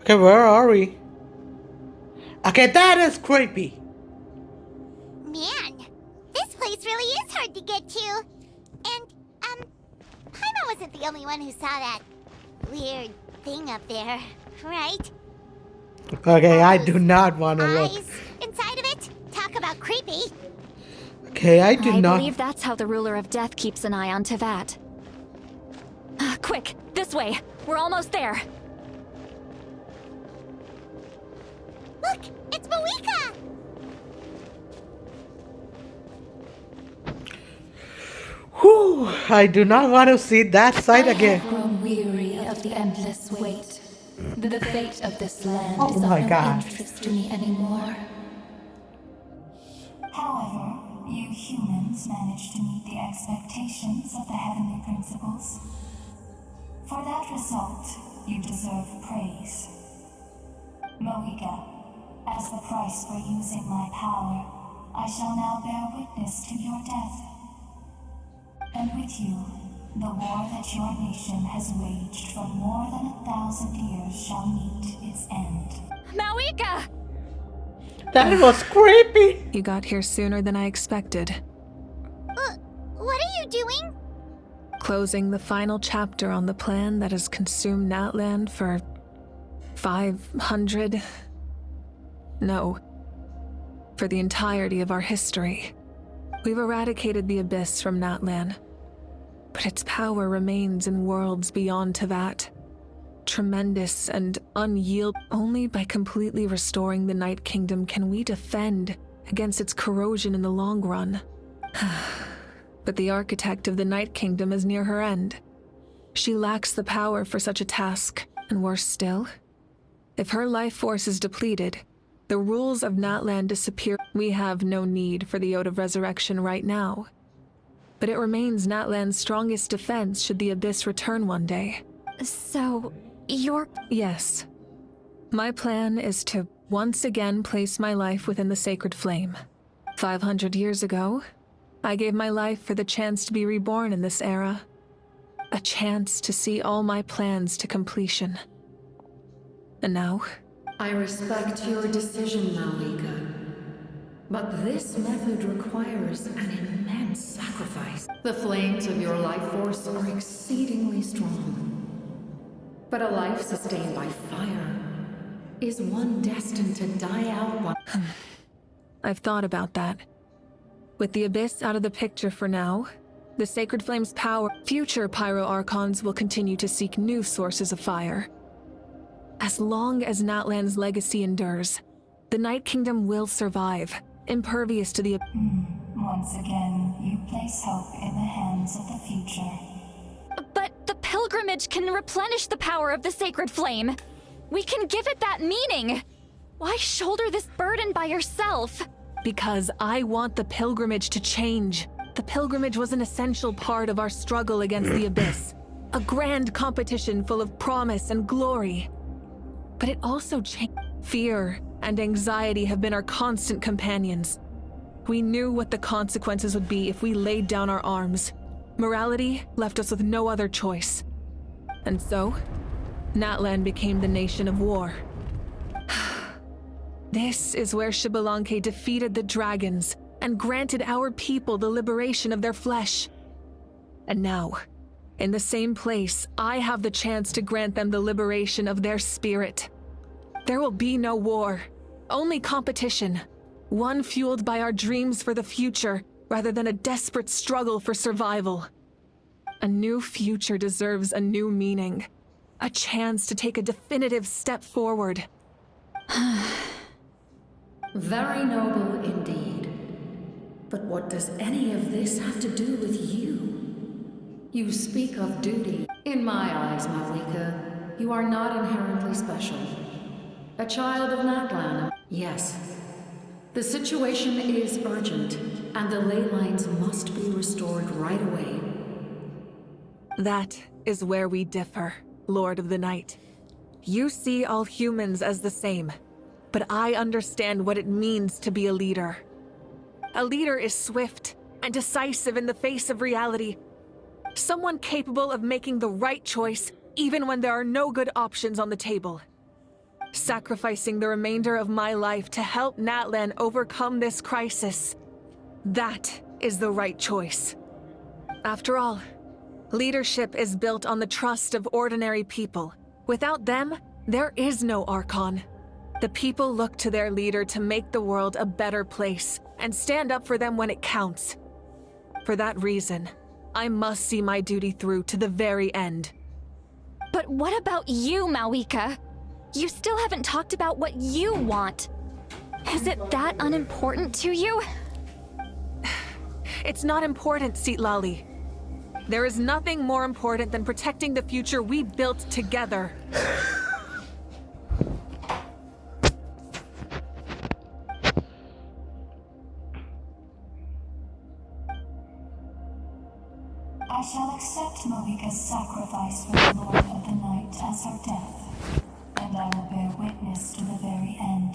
Okay, where are we? Okay, that is creepy. Man, this place really is hard to get to. And, Paimon wasn't the only one who saw that weird thing up there, right? Okay, I Those do not want to look. eyes inside of it? Talk about creepy. Okay, I do I not. believe that's how the ruler of death keeps an eye on Tevat. Quick, this way. We're almost there. Look, it's Mawika! Whew, I do not want to see that side again. Grown weary of the endless wait. The fate of this land Oh is my of no God. interest to me anymore. However, you humans managed to meet the expectations of the heavenly principles. For that result, you deserve praise. Mohica, as the price for using my power, I shall now bear witness to your death. And with you, the war that your nation has waged for more than 1,000 years shall meet its end. Mawika! That was creepy. You got here sooner than I expected. What are you doing? Closing the final chapter on the plan that has consumed Natlan for 500... No. For the entirety of our history. We've eradicated the Abyss from Natlan. But its power remains in worlds beyond Tevat. Tremendous and unyielding. Only by completely restoring the Night Kingdom can we defend against its corrosion in the long run. But the architect of the Night Kingdom is near her end. She lacks the power for such a task, and worse still, if her life force is depleted, the rules of Natlan disappear. We have no need for the Ode of Resurrection right now. But it remains Natlan's strongest defense should the Abyss return one day. So, you're... Yes. My plan is to once again place my life within the sacred flame. 500 years ago, I gave my life for the chance to be reborn in this era. A chance to see all my plans to completion. And now... I respect your decision, Malika. But this method requires an immense sacrifice. The flames of your life force are exceedingly strong. But a life sustained by fire is one destined to die out one... I've thought about that. With the Abyss out of the picture for now, the Sacred Flame's power, future Pyro Archons will continue to seek new sources of fire. As long as Natlan's legacy endures, the Night Kingdom will survive, impervious to the... Once again, you place hope in the hands of the future. But the pilgrimage can replenish the power of the sacred flame. We can give it that meaning. Why shoulder this burden by yourself? Because I want the pilgrimage to change. The pilgrimage was an essential part of our struggle against the Abyss. A grand competition full of promise and glory. But it also changed. Fear and anxiety have been our constant companions. We knew what the consequences would be if we laid down our arms. Morality left us with no other choice. And so, Natlan became the nation of war. This is where Xbalanque defeated the dragons and granted our people the liberation of their flesh. And now, in the same place, I have the chance to grant them the liberation of their spirit. There will be no war, only competition. One fueled by our dreams for the future, rather than a desperate struggle for survival. A new future deserves a new meaning. A chance to take a definitive step forward. Very noble indeed. But what does any of this have to do with you? You speak of duty. In my eyes, Malika, you are not inherently special. A child of Natlan. Yes. The situation is urgent, and the ley lines must be restored right away. That is where we differ, Lord of the Night. You see all humans as the same, but I understand what it means to be a leader. A leader is swift and decisive in the face of reality. Someone capable of making the right choice even when there are no good options on the table. sacrificing the remainder of my life to help Natlan overcome this crisis. That is the right choice. After all, leadership is built on the trust of ordinary people. Without them, there is no Archon. The people look to their leader to make the world a better place and stand up for them when it counts. For that reason, I must see my duty through to the very end. But what about you, Mawika? You still haven't talked about what you want. Is it that unimportant to you? It's not important, Citlali. There is nothing more important than protecting the future we built together. I shall accept Mawika's sacrifice for the Lord of the Night as her death, and I will bear witness to the very end.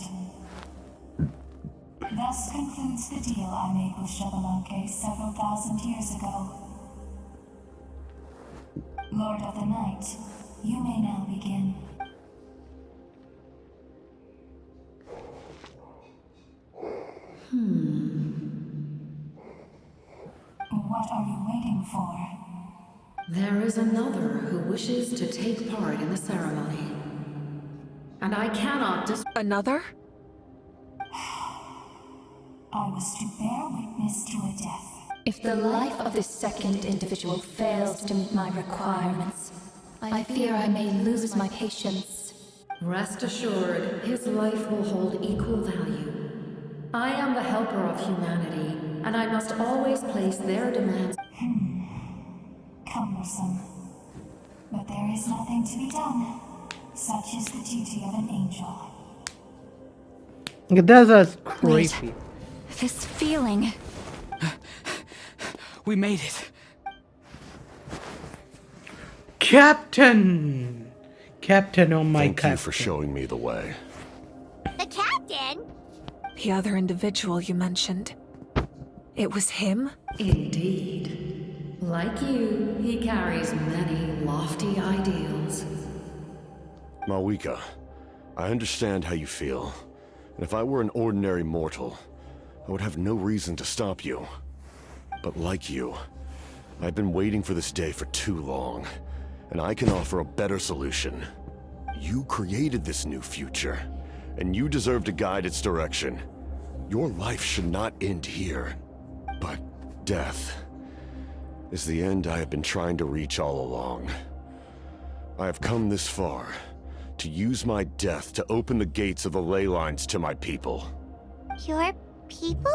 Thus concludes the deal I made with Xbalanque several thousand years ago. Lord of the Night, you may now begin. What are you waiting for? There is another who wishes to take part in the ceremony. And I cannot Another? I was to bear witness to a death. If the life of this second individual fails to meet my requirements, I fear I may lose my patience. Rest assured, his life will hold equal value. I am the helper of humanity, and I must always place their demands. Cumbersome. But there is nothing to be done. Such is the duty of an angel. That's a creepy. This feeling. We made it. Captain! Captain, oh my Thank captain. you for showing me the way. The captain? The other individual you mentioned. It was him? Indeed. Like you, he carries many lofty ideals. Mawika, I understand how you feel. And if I were an ordinary mortal, I would have no reason to stop you. But like you, I've been waiting for this day for too long, and I can offer a better solution. You created this new future, and you deserve to guide its direction. Your life should not end here. But death is the end I have been trying to reach all along. I have come this far to use my death to open the gates of the ley lines to my people. Your people?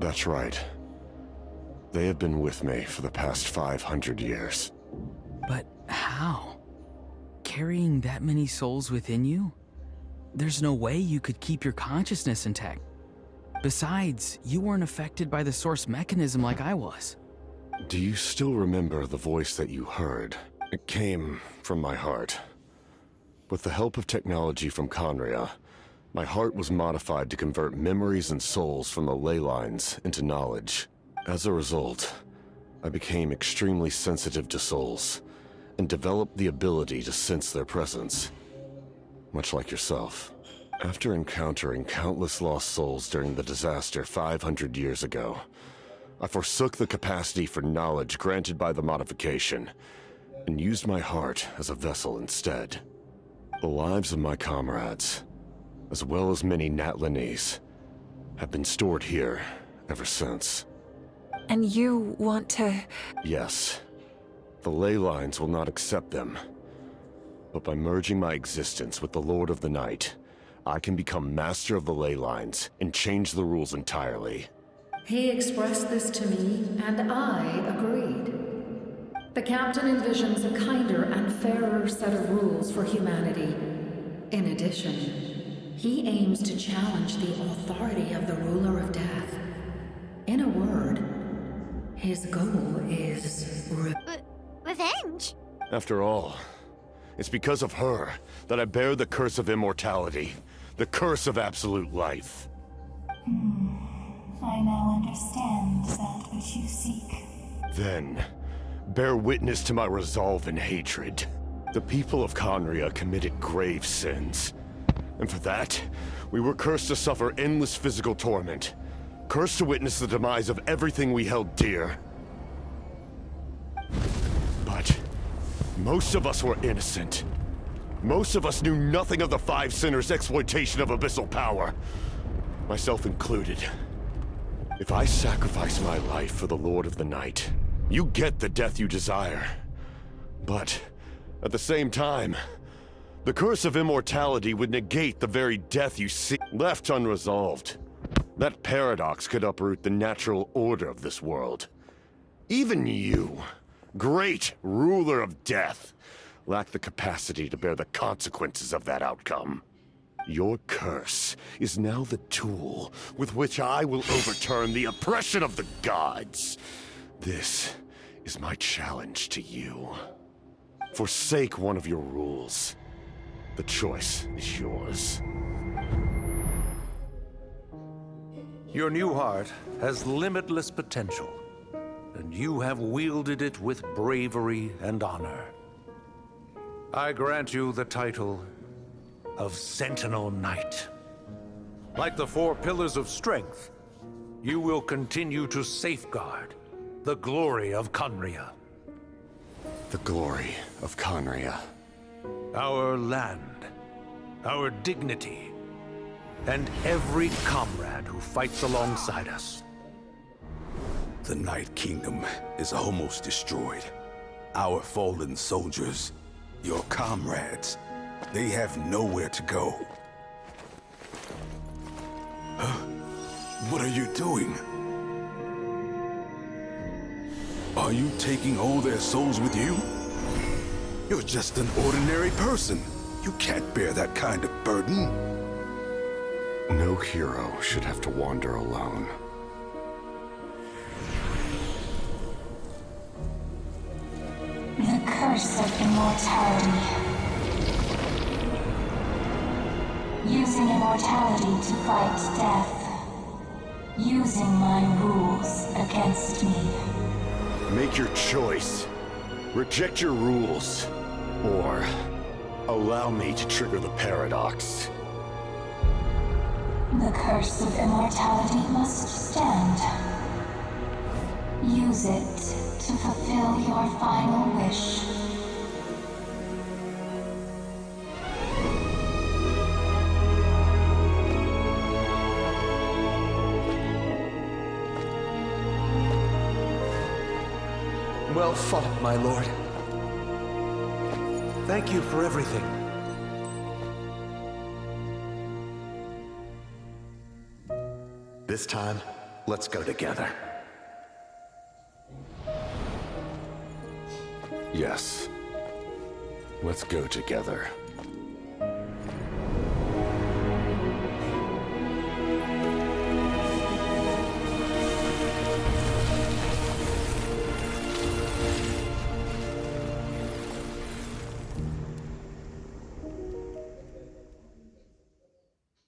That's right. They have been with me for the past 500 years. But how? Carrying that many souls within you? There's no way you could keep your consciousness intact. Besides, you weren't affected by the source mechanism like I was. Do you still remember the voice that you heard? It came from my heart. With the help of technology from Conria, my heart was modified to convert memories and souls from the ley lines into knowledge. As a result, I became extremely sensitive to souls, and developed the ability to sense their presence. Much like yourself. After encountering countless lost souls during the disaster 500 years ago, I forsook the capacity for knowledge granted by the modification, and used my heart as a vessel instead. The lives of my comrades, as well as many Natlanese, have been stored here ever since. And you want to... Yes. The ley lines will not accept them. But by merging my existence with the Lord of the Night, I can become master of the ley lines and change the rules entirely. He expressed this to me, and I agreed. The captain envisions a kinder and fairer set of rules for humanity. In addition, he aims to challenge the authority of the ruler of death. In a word, his goal is Revenge? After all, it's because of her that I bear the curse of immortality, the curse of absolute life. I now understand that which you seek. Then, bear witness to my resolve and hatred. The people of Conria committed grave sins. And for that, we were cursed to suffer endless physical torment. Cursed to witness the demise of everything we held dear. But most of us were innocent. Most of us knew nothing of the Five Sinners' exploitation of abyssal power. Myself included. If I sacrifice my life for the Lord of the Night, you get the death you desire. But at the same time, the curse of immortality would negate the very death you see. Left unresolved, that paradox could uproot the natural order of this world. Even you, great ruler of death, lack the capacity to bear the consequences of that outcome. Your curse is now the tool with which I will overturn the oppression of the gods. This is my challenge to you. Forsake one of your rules. The choice is yours. Your new heart has limitless potential, and you have wielded it with bravery and honor. I grant you the title of Sentinel Knight. Like the four pillars of strength, you will continue to safeguard the glory of Conria. The glory of Conria. Our land, our dignity, and every comrade who fights alongside us. The Night Kingdom is almost destroyed. Our fallen soldiers, your comrades, they have nowhere to go. Huh? What are you doing? Are you taking all their souls with you? You're just an ordinary person. You can't bear that kind of burden. No hero should have to wander alone. The curse of immortality. Using immortality to fight death. Using my rules against me. Make your choice. Reject your rules. Or allow me to trigger the paradox. The curse of immortality must stand. Use it to fulfill your final wish. Well fought, my lord. Thank you for everything. This time, let's go together. Yes. Let's go together.